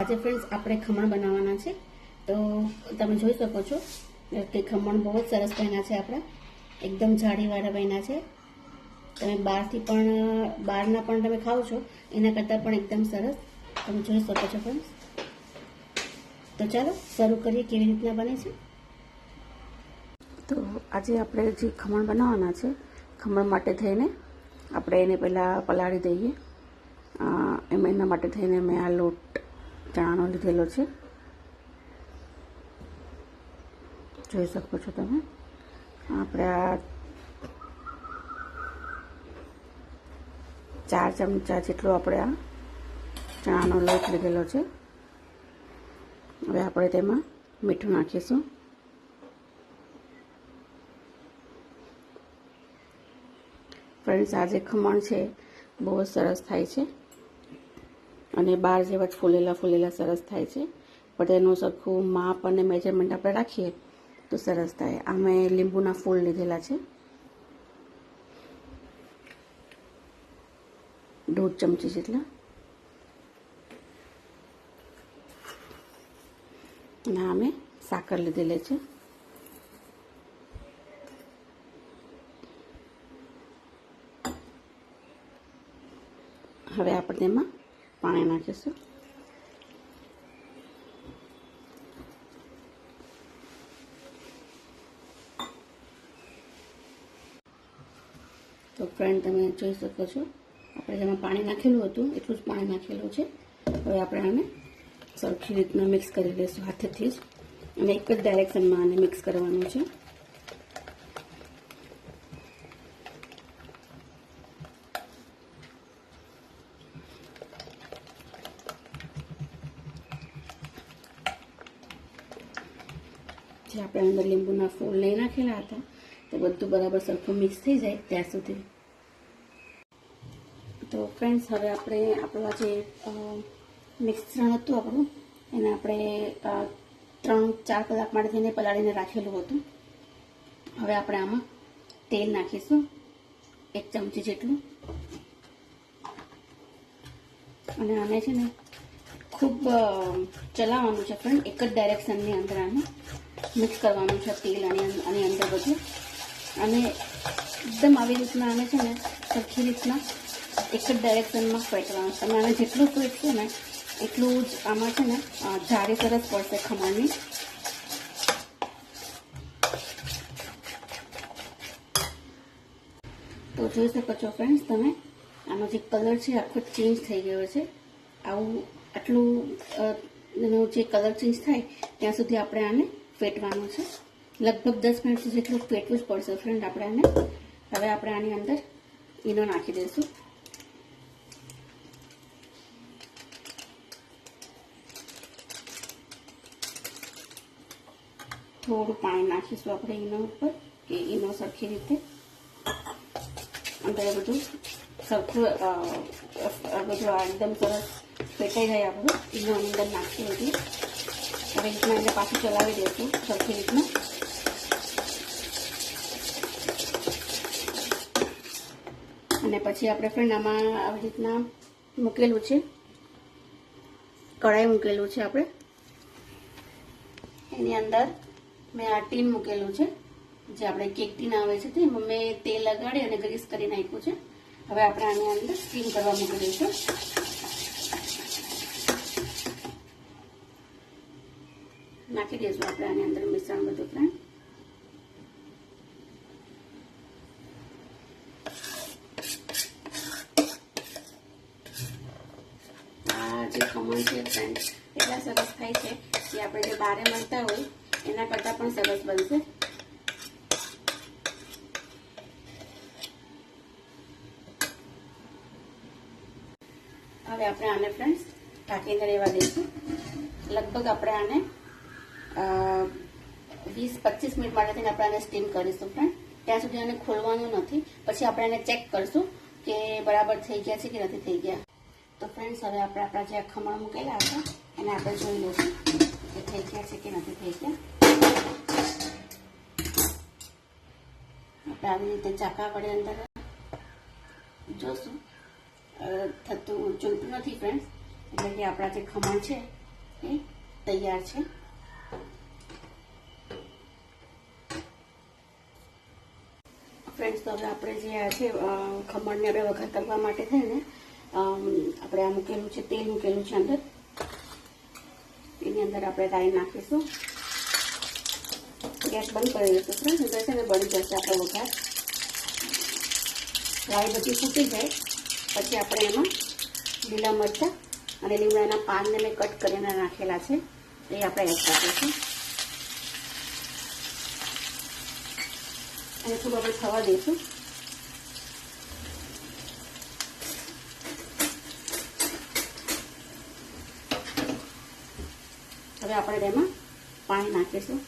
આજે ફ્રેન્ડ્સ આપણે ખમણ બનાવવાના છે, તો તમે જોઈ શકો છો કે ખમણ બહુ જ સરસ બન્યા છે. આપણા એકદમ જાળીવાળા બન્યા છે. તમે બહારના પણ તમે ખાઓ છો એના કરતાં પણ એકદમ સરસ તમે જોઈ શકો છો ફ્રેન્ડ્સ. તો ચાલો શરૂ કરીએ કેવી રીતના બને છે. તો આજે આપણે જે ખમણ બનાવવાના છે, ખમણ માટે થઈને આપણે એને પહેલાં પલાળી દઈએ. એના માટે થઈને મેં આ લોટ ચણાનો લીધેલો છે, જોઈ શકો છો તમે. આપણે આ 4 ચમચા જેટલો આપણે આ ચણાનો લોટ લીધેલો છે. હવે આપણે તેમાં મીઠું નાખીશું. ફ્રેન્ડ્સ, આ જે ખમણ છે બહુ જ સરસ થાય છે અને બહાર જેવા જ ફૂલેલા સરસ થાય છે, પણ તેનું સરખું માપ અને મેજરમેન્ટ આપણે રાખીએ તો સરસ થાય. આ મેં લીંબુના ફૂલ લીધેલા છે, 1.5 ચમચી જેટલા, અને આ મેં સાકર લીધેલી છે. હવે આપણે તેમાં પાણી નાખીશું. તો ફ્રેન્ડ, તમે જોઈ શકો છો આપણે જેમાં પાણી નાખેલું હતું એટલું જ પાણી નાખેલું છે. હવે આપણે આને સરખી રીતના મિક્સ કરી લઈશું હાથેથી જ, અને એક જ ડાયરેક્શનમાં આને મિક્સ કરવાનું છે. જે આપણે અંદર લીંબુના ફૂલ લઈ નાખેલા હતા તે બધું બરાબર સરખું મિક્સ થઈ જાય ત્યાં સુધી. તો ફ્રેન્ડ્સ, હવે આપણે આપણું જે મિશ્રણ હતું આપણું એને આપણે 3-4 કલાક માટે થઈને પલાળીને રાખેલું હતું. હવે આપણે આમાં તેલ નાખીશું 1 ચમચી જેટલું, અને આને છે ને ખૂબ ચલાવવાનું છે ફ્રેન્ડ. એક જ ડાયરેક્શનની અંદર આને મિક્સ કરવાનું છે, તેલ આની અંદર બધું, અને એકદમ આવી રીતના આને છે ને સરખી રીતના એક જ ડાયરેક્શનમાં ફેટવાનું. તમે આને જેટલું ફેટશો ને એટલું જ આમાં છે ને જાળી સરસ પડશે ખમણની. તો જોઈ શકો છો ફ્રેન્ડ્સ તમે, આનો જે કલર છે આખો ચેન્જ થઈ ગયો છે. આટલું એનો જે કલર ચેન્જ થાય ત્યાં સુધી આપણે આને ફેટવાનું છે. લગભગ 10 મિનિટ સુધી જેટલું ફેટવું જ પડશે ફ્રેન્ડ આપણે આને. હવે આપણે આની અંદર ઈનો નાખી દઈશું. થોડું પાણી નાખીશું આપણે ઈનો ઉપર, કે ઈનો સરખી રીતે અંદર બધું સરખું બધું એકદમ સરસ ફેટાઈ જાય. આપણું ઈનો અંદર નાખી હતી. હવે રીતના એને પાછું ચલાવી દઈશું સરખી રીતના. અને પછી આપણે ફ્રેન્ડ આમાં આવી રીતના મૂકેલું છે, કઢાઈ મૂકેલું છે આપણે. એની અંદર મેં આ ટીન મૂકેલું છે, જે આપણે કેક ટીન આવે છે તેમાં મેં તેલ લગાડી અને ગ્રીસ કરી નાખ્યું છે. હવે આપણે આની અંદર સ્ટીમ કરવા મૂકી દઈશું. નાખી દઈશું આપણે આની અંદર મિશ્રણ બધું ફ્રેન્ડ. આ જે ખમણ છે ફ્રેન્ડ એટલા સરસ થાય છે કે આપણે જે બહારે મળતા હોય એના કરતાં પણ સરસ બનશે. હવે આપણે આને ફ્રેન્ડ્સ ઢાંકીને રહેવા દઈશું. લગભગ આપણે આને 20-25 મિનિટ માટે થઈને આપણે આને સ્ટીમ કરીશું ફ્રેન્ડ. ત્યાં સુધી આને ખોલવાનું નથી. પછી આપણે આને ચેક કરશું કે બરાબર થઈ ગયા છે કે નથી થઈ ગયા. તો ફ્રેન્ડ્સ, હવે આપણે આપણા જે ખમણ મૂકેલા હતા એને આપણે જોઈ લઈશું કે થઈ ગયા છે કે નથી થઈ ગયા. આપણે આવી રીતે ચાકા વડે અંદર જોશું. થતું જોઈતું નથી ફ્રેન્ડ્સ, એટલે કે આપણા જે ખમણ છે એ તૈયાર છે. ફ્રેન્ડ્સ, તો હવે આપણે જે આ છે ખમણને આપણે વઘાર કરવા માટે થઈને આપણે આ મૂકેલું છે, તેલ મૂકેલું છે અંદર. એની અંદર આપણે રાઈ નાખીશું. ગેસ બંધ કરી દઈશું ફ્રેન્ડ્સ, એટલે છે ને બળી જશે આપણો વઘાર. રાઈ બધી ફૂટી જાય પછી આપણે એમાં લીલા મરચાં અને લીમડાના પાનને મેં કટ કરીને નાખેલા છે એ આપણે એડ કરીશું. અને થોડું આપણે થવા દઈશું. હવે આપણે તેમાં પાણી નાખીશું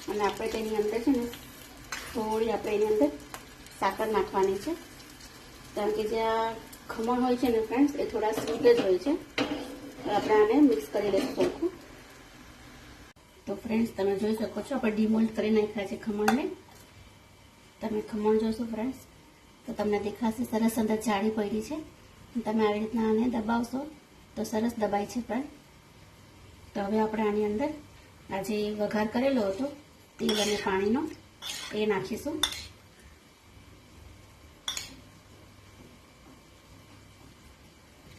અને આપણે તેની અંદર છે ને થોડી આપણે એની અંદર સાકર નાખવાની છે, કારણ કે જે આ ખમણ હોય છે ને ફ્રેન્ડ્સ એ થોડા સ્વીટ જ હોય છે. આપણે આને મિક્સ કરી લઈશું સરખું. તો ફ્રેન્ડ્સ, તમે જોઈ શકો છો આપણે ડીમોલ્ડ કરી નાખ્યા છે ખમણને. તમે ખમણ જોશો ફ્રેન્ડ્સ તો તમને દેખાશે સરસ અંદર જાળી પડી છે. તમે આવી રીતના આને દબાવશો તો સરસ દબાય છે ફ્રેન્ડ. તો હવે આપણે આની અંદર આ જે વઘાર કરેલો હતો તેલ અને પાણીનો એ નાખીશું.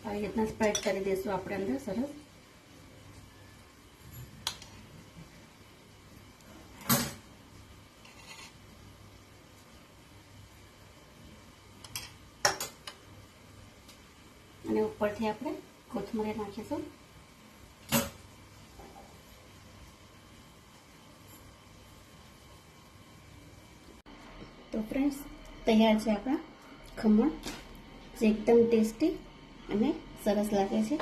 આવી રીતના સ્પ્રેડ કરી દઈશું આપણે અંદર સરસ. અને ઉપરથી આપણે કોથમરી નાખીશું. તો ફ્રેન્ડ્સ, તૈયાર છે આપણા ખમણ, જે એકદમ ટેસ્ટી અને સરસ લાગે છે.